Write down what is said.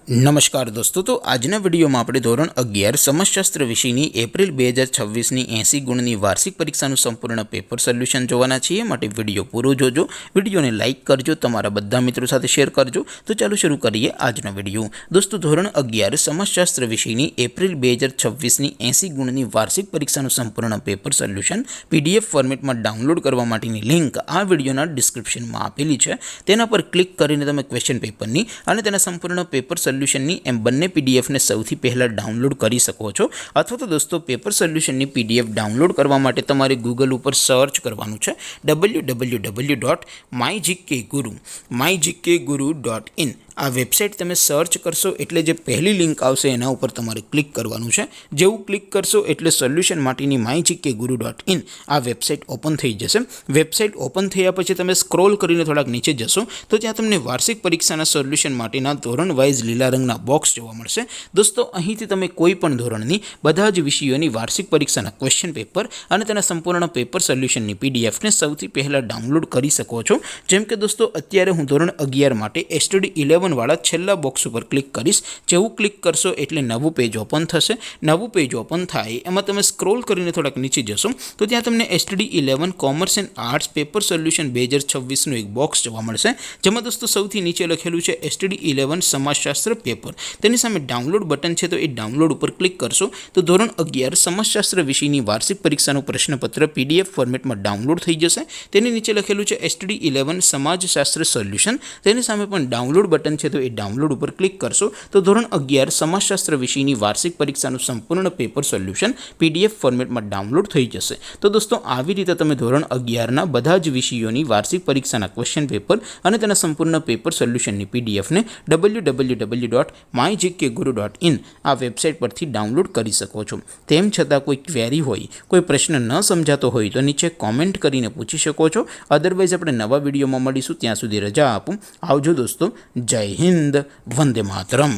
नमस्कार दोस्तों, तो आजना विडियो में આપણે ધોરણ 11 સમાજશાસ્ત્ર વિષયની એપ્રિલ 2026ની 80 ગુણની વાર્ષિક પરીક્ષાનું સંપૂર્ણ પેપર સોલ્યુશન જોવાના છીએ। માટે વિડિયો પૂરો જોજો, વિડિયોને લાઇક કરજો, તમારા બધા મિત્રો સાથે શેર કરજો। તો ચાલો શરૂ કરીએ આજનો વિડિયો। દોસ્તો, ધોરણ 11 સમાજશાસ્ત્ર વિષયની એપ્રિલ 2026ની 80 ગુણની વાર્ષિક પરીક્ષાનું સંપૂર્ણ પેપર સોલ્યુશન પીડીએફ ફોર્મેટમાં ડાઉનલોડ કરવા માટેની લિંક આ વિડિયોના ડિસ્ક્રિપ્શનમાં આપેલી છે। તેના પર ક્લિક કરીને તમે ક્વેશ્ચન પેપરની અને તેના સંપૂર્ણ પેપર સોલ્યુશનની એમ બંને પીડીએફને સૌથી પહેલાં ડાઉનલોડ કરી શકો છો। અથવા તો દોસ્તો, પેપર સોલ્યુશનની પીડીએફ ડાઉનલોડ કરવા માટે તમારે ગૂગલ ઉપર સર્ચ કરવાનું છે www.mygkguru.in। આ વેબસાઇટ તમે સર્ચ કરશો એટલે જે પહેલી લિંક આવશે એના ઉપર તમારે ક્લિક કરવાનું છે। જેવું ક્લિક કરશો એટલે સોલ્યુશન માટેની mygkguru.in આ વેબસાઇટ ઓપન થઈ જશે। વેબસાઇટ ઓપન થયા પછી તમે સ્ક્રોલ કરીને થોડાક નીચે જશો તો ત્યાં તમને વાર્ષિક પરીક્ષાના સોલ્યુશન માટેના ધોરણ વાઇઝ લીલા રંગના બોક્સ જોવા મળશે। દોસ્તો, અહીંથી તમે કોઈ પણ ધોરણની બધા જ વિષયોની વાર્ષિક પરીક્ષાના ક્વેશ્ચન પેપર અને તેના સંપૂર્ણ પેપર સોલ્યુશનની પીડીએફને સૌથી પહેલાં ડાઉનલોડ કરી શકો છો। જેમ કે દોસ્તો, અત્યારે હું ધોરણ 11 માટે STD 11 વાળા છેલ્લા બોક્સ ઉપર ક્લિક કરીશ। જેવું ક્લિક કરશો એટલે નવું પેજ ઓપન થશે। નવું પેજ ઓપન થાય એમાં તમે સ્ક્રોલ કરીને થોડાક નીચે જશો તો ત્યાં તમને STD 11 commerce and arts paper solution 2026નું એક બોક્સ જોવા મળશે। જેમાં દોસ્તો સૌથી નીચે લખેલું છે STD 11 સમાજશાસ્ત્ર પેપર। તેની સામે ડાઉનલોડ બટન છે, તો એ ડાઉનલોડ ઉપર ક્લિક કરશો તો ધોરણ 11 સમાજશાસ્ત્ર વિષયની વાર્ષિક પરીક્ષાનું પ્રશ્નપત્ર પીડીએફ ફોર્મેટમાં ડાઉનલોડ થઈ જશે। તેની નીચે લખેલું છે STD 11 સમાજશાસ્ત્ર સોલ્યુશન। તેની સામે પણ ડાઉનલોડ બટન છે, તો એ ડાઉનલોડ ઉપર ક્લિક કરશો તો ધોરણ 11 સમાજશાસ્ત્ર વિષયની વાર્ષિક પરીક્ષાનું સંપૂર્ણ પેપર સોલ્યુશન પીડીએફ ફોર્મેટમાં ડાઉનલોડ થઈ જશે। તો દોસ્તો, આવી રીતે તમે ધોરણ 11ના બધા જ વિષયોની વાર્ષિક પરીક્ષાના ક્વેશ્ચન પેપર અને તેના સંપૂર્ણ પેપર સોલ્યુશનની પીડીએફને www.mygkguru.in આ વેબસાઇટ પરથી ડાઉનલોડ કરી શકો છો। તેમ છતાં કોઈ ક્વેરી હોય, કોઈ પ્રશ્ન ન સમજાતો હોય તો નીચે કોમેન્ટ કરીને પૂછી શકો છો। અદરવાઇઝ આપણે નવા વિડીયોમાં મળીશું, ત્યાં સુધી રજા આપું। આવજો દોસ્તો, જય હિન્દ, વંદે માતરમ।